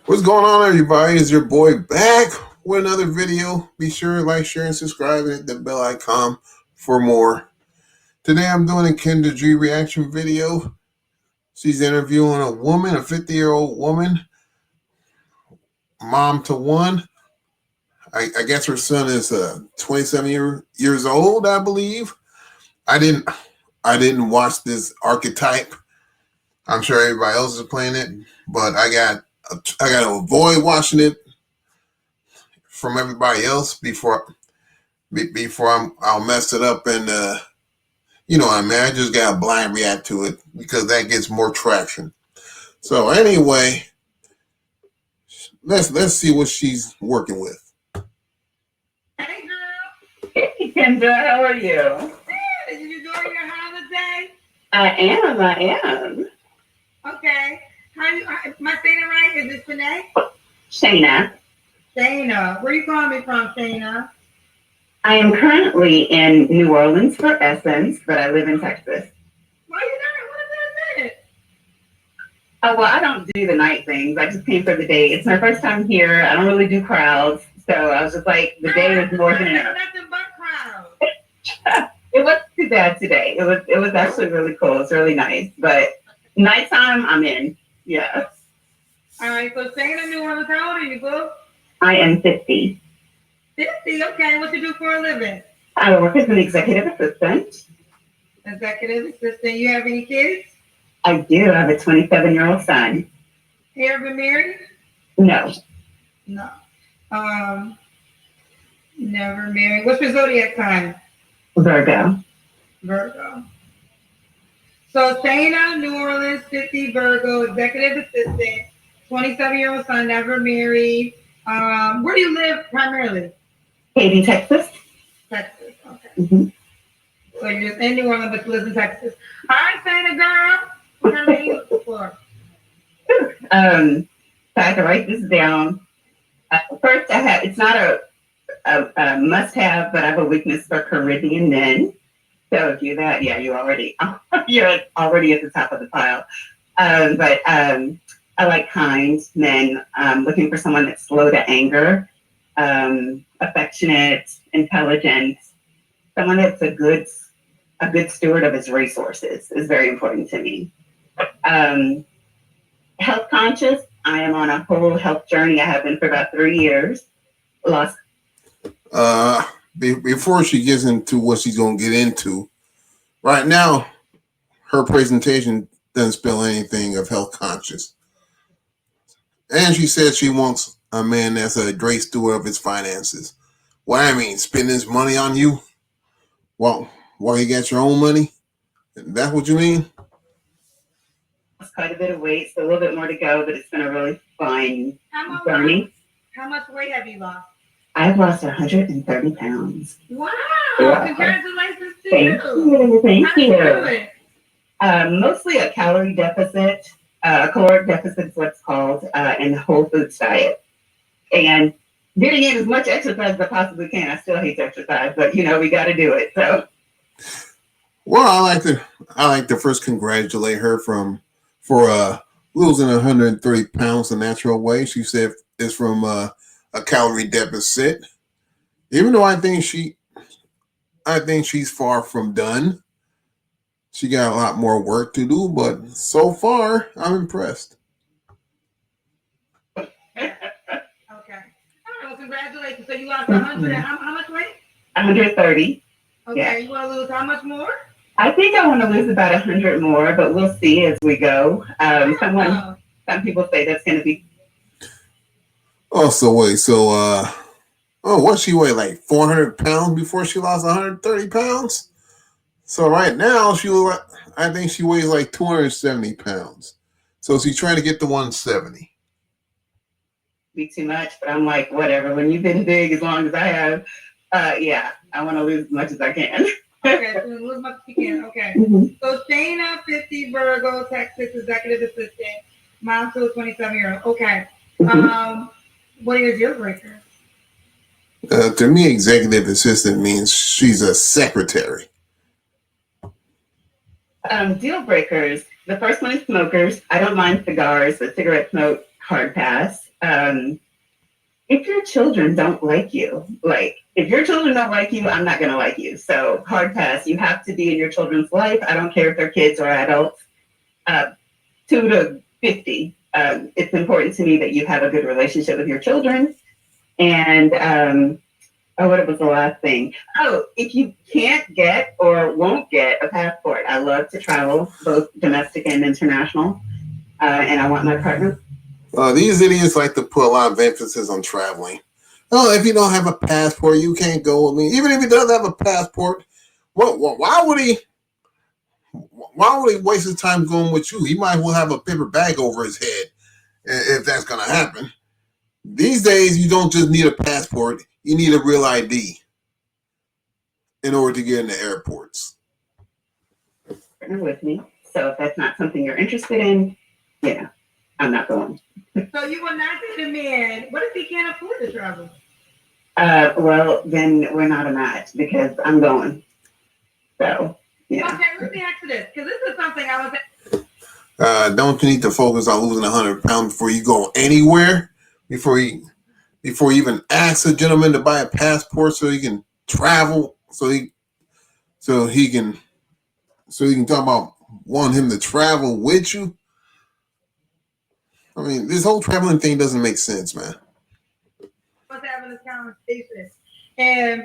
What's going on, everybody? Is your boy back with another video? Be sure to like, share, and subscribe, and hit the bell icon for more. Today, I'm doing a Kendra G reaction video. She's interviewing a woman, a 50-year-old woman, mom to one. I guess her son is 27 years old, I believe. I didn't I didn't watch this archetype. I'm sure everybody else is playing it, but I got to avoid watching it from everybody else before I'll mess it up and I mean, I just got to blind react to it because that gets more traction. So anyway, let's see what she's working with. Hey girl. Hey Kendra, how are you? Good. Did you enjoy your holiday? I am. Okay. Am I saying it right? Is it Shanae? Shayna. Shayna. Where you calling me from, Shayna? I am currently in New Orleans for Essence, but I live in Texas. Why you not? What is that? Oh, well, I don't do the night things. I just came for the day. It's my first time here. I don't really do crowds. So I was just like, the day is more than enough. Nothing but crowds. It wasn't too bad today. It was actually really cool. It's really nice. But nighttime, I'm in. Yeah. All right. So Shayna, New Orleans, how old are you, boo? I am 50. 50. Okay. What you do for a living? I work as an executive assistant. Executive assistant. You have any kids? I do. I have a 27-year-old son. You ever been married? No. No. Never married. What's your zodiac sign? Virgo. Virgo. So Shayna, New Orleans, 50, Virgo, executive assistant, 27-year-old son, never married. Where do you live primarily? Katy, Texas. Texas. Okay. Mm-hmm. So you're just in New Orleans, but you live in Texas. All right, Shayna, girl. What kind of name you looking for? So I had to write this down. First, it's not a must-have, but I have a weakness for Caribbean men. So if you're that, yeah, you're already at the top of the pile. But I like kind men. Looking for someone that's slow to anger, affectionate, intelligent, someone that's a good steward of his resources is very important to me. Health conscious. I am on a whole health journey. I have been for about 3 years. Before she gets into what she's gonna get into, right now, her presentation doesn't spell anything of health conscious, and she said she wants a man that's a great steward of his finances. What I mean, spending his money on you, while you got your own money. That's what you mean? Quite a bit of weight, so a little bit more to go, but it's been a really fun journey. How much weight have you lost? I've lost 130 pounds. Wow! Yeah. Congratulations to Thank you. Thank you. How did you do it? Mostly a calorie deficit, caloric deficit is what's called, and whole foods diet. And getting in as much exercise as I possibly can. I still hate to exercise, but we got to do it. So. Well, I like to first congratulate her for losing 130 pounds the natural way. She said it's from a calorie deficit. Even though I think she's far from done. She got a lot more work to do, but so far I'm impressed. Okay. Well, congratulations. So you lost 100. How much weight? 130. Okay. Yeah. You want to lose how much more? I think I want to lose about 100 more, but we'll see as we go. Some people say that's going to be. Oh, so wait, what she weighed, like 400 pounds before she lost 130 pounds? So right now I think she weighs like 270 pounds. So she's trying to get to 170. Be too much, but I'm like, whatever. When you've been big as long as I have, I want to lose as much as I can. Okay, so lose as much as you can. Okay. Mm-hmm. So Shayna, 50, Virgo, Texas, executive assistant, mom to a 27-year-old. Okay. Mm-hmm. What are your deal breakers? To me, executive assistant means she's a secretary. Deal breakers. The first one is smokers. I don't mind cigars, but cigarette smoke hard pass. If your children don't like you, like if your children don't like you, I'm not gonna like you. So hard pass. You have to be in your children's life. I don't care if they're kids or adults. 2 to 50. It's important to me that you have a good relationship with your children. And what was the last thing? Oh, if you can't get or won't get a passport, I love to travel, both domestic and international. And I want my partner. These idiots like to put a lot of emphasis on traveling. Oh, if you don't have a passport, you can't go with me. Even if he does have a passport, why would he? Why would he waste his time going with you? He might as well have a paper bag over his head if that's going to happen. These days, you don't just need a passport; you need a real ID in order to get into airports. Partner with me. So if that's not something you're interested in, yeah, I'm not going. So you will not date a man. What if he can't afford to travel? Well, then we're not a match because I'm going. So, yeah. Okay, let me ask you this, because this is something I was. Don't you need to focus on losing 100 pounds before you go anywhere? Before you even ask a gentleman to buy a passport so he can travel, so he can talk about wanting him to travel with you. I mean, this whole traveling thing doesn't make sense, man. Was having this conversation, and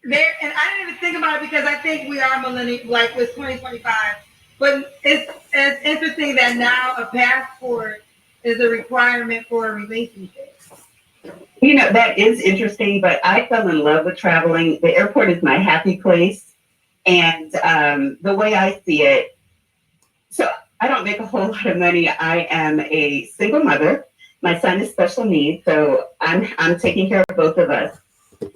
I didn't even think about it because I think we are millennial, like with 2025. But it's interesting that now a passport is a requirement for a relationship. You know, that is interesting, but I fell in love with traveling. The airport is my happy place. And the way I see it, so I don't make a whole lot of money. I am a single mother. My son is special needs, so I'm taking care of both of us.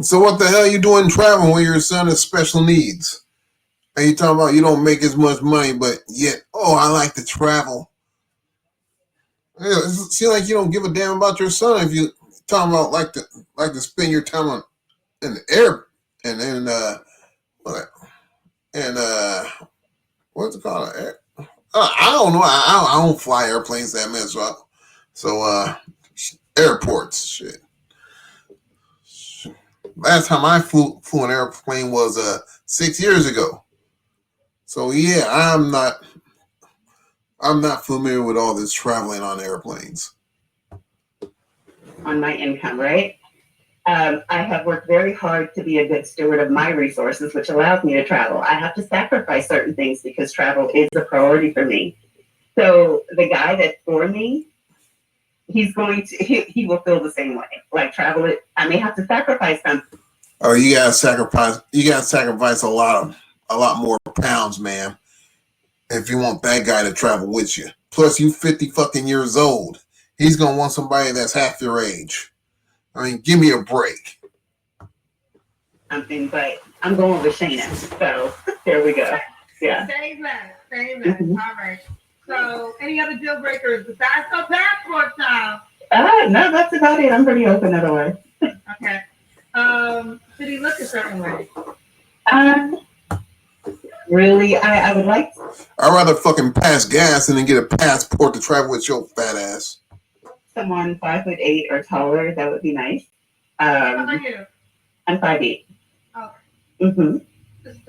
So what the hell are you doing traveling when your son has special needs? And you talking about you don't make as much money, but yet, I like to travel. Yeah, it seems like you don't give a damn about your son if you talking about like to spend your time in the air and what's it called? I don't know. I don't fly airplanes that much, so airports shit. Last time I flew an airplane was 6 years ago. So yeah, I'm not familiar with all this traveling on airplanes. On my income, right? I have worked very hard to be a good steward of my resources, which allows me to travel. I have to sacrifice certain things because travel is a priority for me. So the guy that's for me, he will feel the same way. Like travel, I may have to sacrifice something. Oh, you gotta sacrifice a lot more pounds, man, if you want that guy to travel with you. Plus, you 50 fucking years old. He's gonna want somebody that's half your age. I mean, give me a break. Something, but I'm going with Shayna. So there we go. Yeah. Same that. Mm-hmm. All right. So, any other deal breakers besides the passport time? No, that's about it. I'm pretty open otherwise. Okay. Should he look a certain way? Really, I would like to. I'd rather fucking pass gas than get a passport to travel with your fat ass. Someone 5'8" or taller, that would be nice. How about you? I'm 5'8". Oh. Mm-hmm.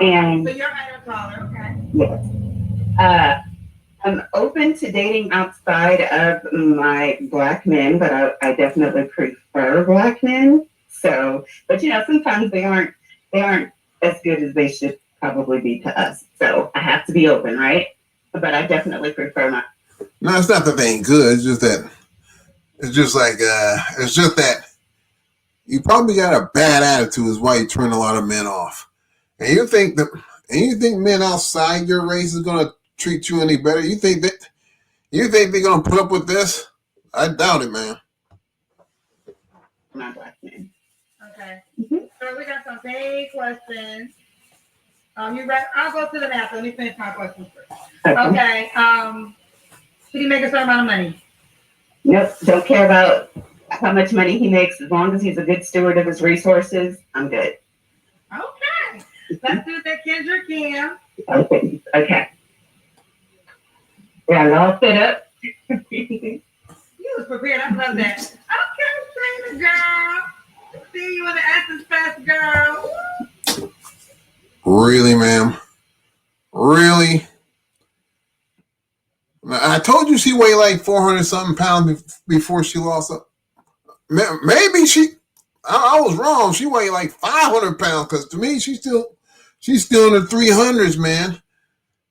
And so you're higher taller, okay? Yes. I'm open to dating outside of my black men, but I definitely prefer black men. So, but sometimes they aren't as good as they should probably be to us. So I have to be open, right? But I definitely prefer my. No, it's not that they ain't good. It's just that. It's just that you probably got a bad attitude is why you turn a lot of men off. And you think men outside your race is gonna treat you any better? You think they're gonna put up with this? I doubt it, man. My black men. Okay. Mm-hmm. So we got some vague questions. You ready? I'll go to the math. Let me finish my questions first. Okay. Should he make a certain amount of money? Nope. Don't care about how much money he makes. As long as he's a good steward of his resources, I'm good. Okay. Let's do that, Kendra Cam. Okay. Yeah, it all set up. You was prepared. prepared. I love that. Okay, Shayna, girl. See you in the Essence Fest, girl. Really, ma'am? Really? I told you she weighed like 400 something pounds before she lost up. Maybe I was wrong. She weighed like 500 pounds because to me she's still in the 300s, man.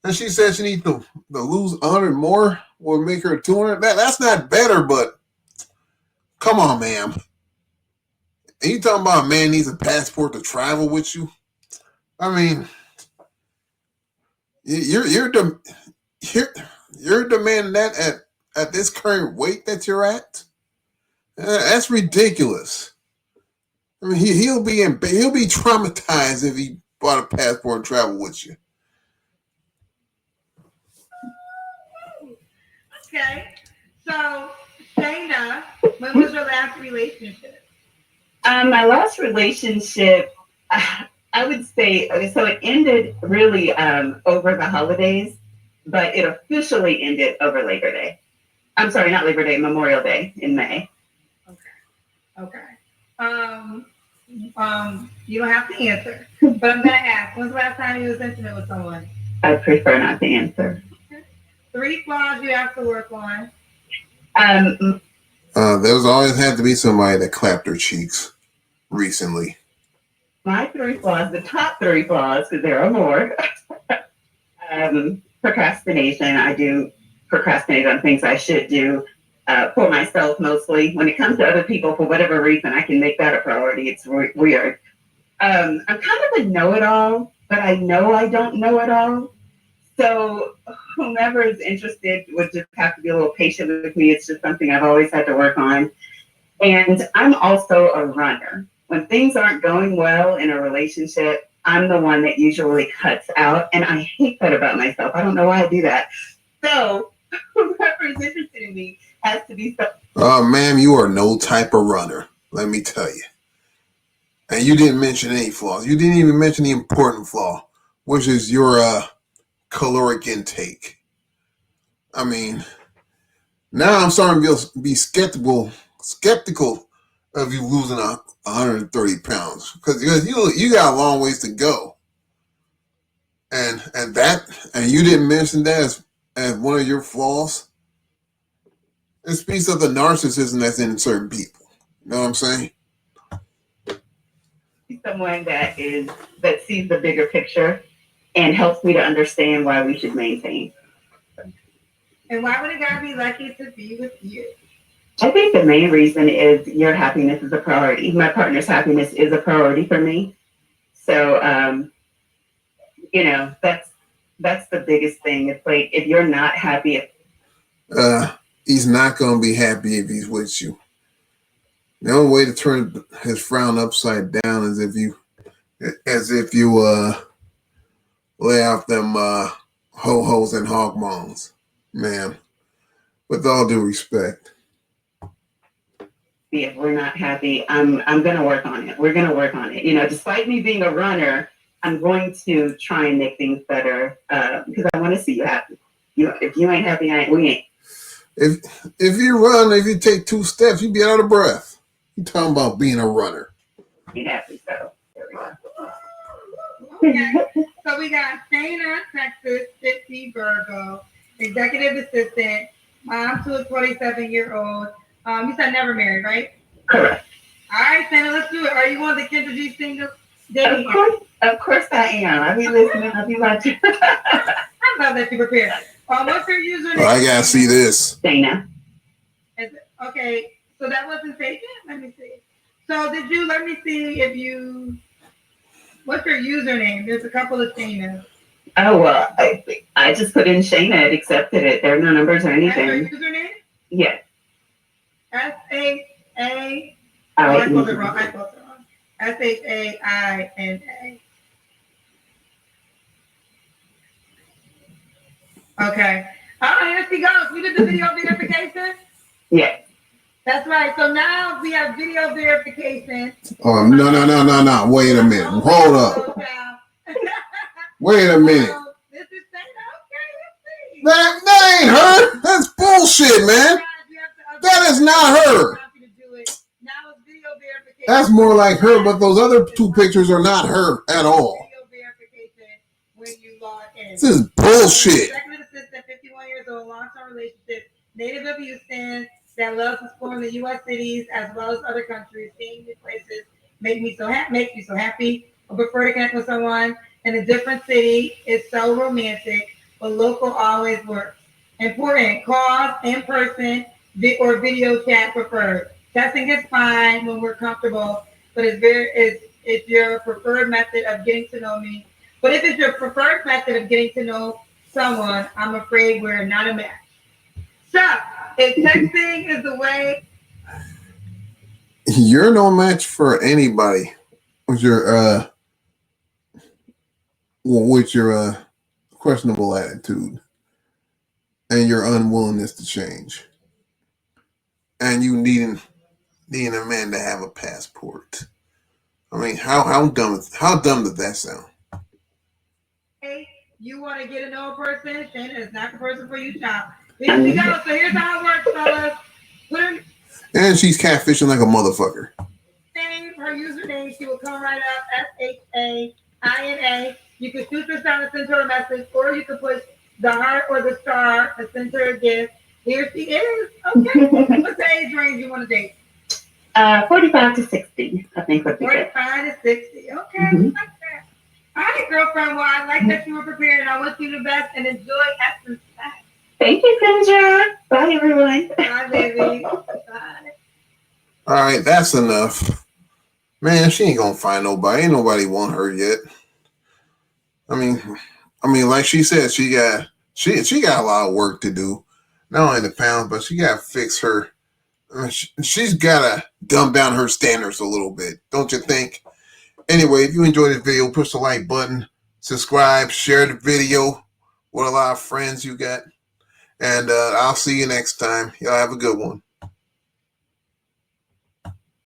And she said she needs to lose 100 more or make her 200. That's not better, but come on, ma'am. And you talking about a man needs a passport to travel with you? I mean, you're demanding that at this current weight that you're at. That's ridiculous. I mean, he'll be traumatized if he bought a passport and travel with you. Okay. So, Shayna, when was your last relationship? My last relationship, I would say, so it ended really over the holidays, but it officially ended over Labor Day. I'm sorry, not Labor Day, Memorial Day in May. Okay. You don't have to answer, but I'm gonna ask. When's the last time you was intimate with someone? I prefer not to answer. Okay. 3 flaws you have to work on. There's always had to be somebody that clapped her cheeks recently. My 3 flaws, the top 3 flaws, because there are more. Procrastination. I do procrastinate on things I should do for myself mostly. When it comes to other people, for whatever reason, I can make that a priority. It's weird. I'm kind of a know-it-all, but I know I don't know it all. So whomever is interested would just have to be a little patient with me. It's just something I've always had to work on. And I'm also a runner. When things aren't going well in a relationship, I'm the one that usually cuts out. And I hate that about myself. I don't know why I do that. So whoever is interested in me has to be so. Ma'am, you are no type of runner, let me tell you. And you didn't mention any flaws. You didn't even mention the important flaw, which is your caloric intake. I mean, now I'm starting to be skeptical of you losing 130 pounds because you got a long ways to go. And you didn't mention that as one of your flaws. It speaks of the narcissism that's in certain people. You know what I'm saying? Someone that sees the bigger picture and helps me to understand why we should maintain. And why would a guy be lucky to be with you? I think the main reason is your happiness is a priority. My partner's happiness is a priority for me. So, that's the biggest thing. It's like, if you're not happy. He's not going to be happy if he's with you. The only way to turn his frown upside down is if you lay off them ho-hos and hog-moms, man. With all due respect. If we're not happy, I'm going to work on it. We're going to work on it. Despite me being a runner, I'm going to try and make things better because I want to see you happy. If you ain't happy, we ain't. If you run, if you take 2 steps, you be out of breath. You talking about being a runner. Be happy, so there we go. Okay. So we got Shayna, Texas, 50, Virgo, executive assistant, mom to a 27-year-old. You said never married, right? Correct. All right, Shayna, let's do it. Are you on the Kendra single? Of course I am. I'll be listening. I'll be watching. I love that you prepared. What's your username? I gotta see this. Shayna. Okay, so that wasn't taken? Let me see. So let me see if you, what's your username? There's a couple of Shaynas. Oh, well, I just put in Shayna. It accepted it. There are no numbers or anything. That's your username? Yes. S-H-A. I spelled it wrong. S-H-A-I-N-A. Okay. All right, here she goes. You did the video verification? Yes. That's right. So now we have video verification. Oh, no. Wait a minute. Hold up. Wait a minute. This is Shayna. Okay, let's see. That ain't her. That's bullshit, man. That is not her. That's more like her, but those other two pictures are not her at all. When you log in. This is bullshit. Executive assistant, 51 years old, long-term relationship, native of Houston, that loves exploring the U.S. cities as well as other countries. Seeing new places makes me so happy. I prefer to connect with someone in a different city. It's so romantic, but local always works. Important, calls in person or video chat preferred. Texting is fine when we're comfortable, but it's your preferred method of getting to know me. But if it's your preferred method of getting to know someone, I'm afraid we're not a match. So, if texting is the way, you're no match for anybody with your questionable attitude and your unwillingness to change, and you needing a man to have a passport. I mean, how dumb does that sound? hey, you want to get to know a person, Shannon is not the person for you, child. Here she goes. So here's how it works, fellas. Put her And she's catfishing like a motherfucker. name, her username, she will come right up. SHAINA. You can shoot this down and send her a message, or you can push the heart or the star and send her a gift. Here she is. Okay. What's the age range you want to date? 45 to 60, I think would be good. 45 to 60. Okay, I like that. All right, girlfriend. Well, I like that you were prepared, and I wish you the best and enjoy Essence. Thank you, Kendra. Bye, everyone. Bye, baby. Bye. All right, that's enough. Man, she ain't gonna find nobody. Ain't nobody want her yet. I mean, like she said, she got a lot of work to do. Not only the pounds, but she got to fix her. She's got to dumb down her standards a little bit, don't you think? Anyway, if you enjoyed this video, push the like button, subscribe, share the video with a lot of friends you got. And I'll see you next time. Y'all have a good one.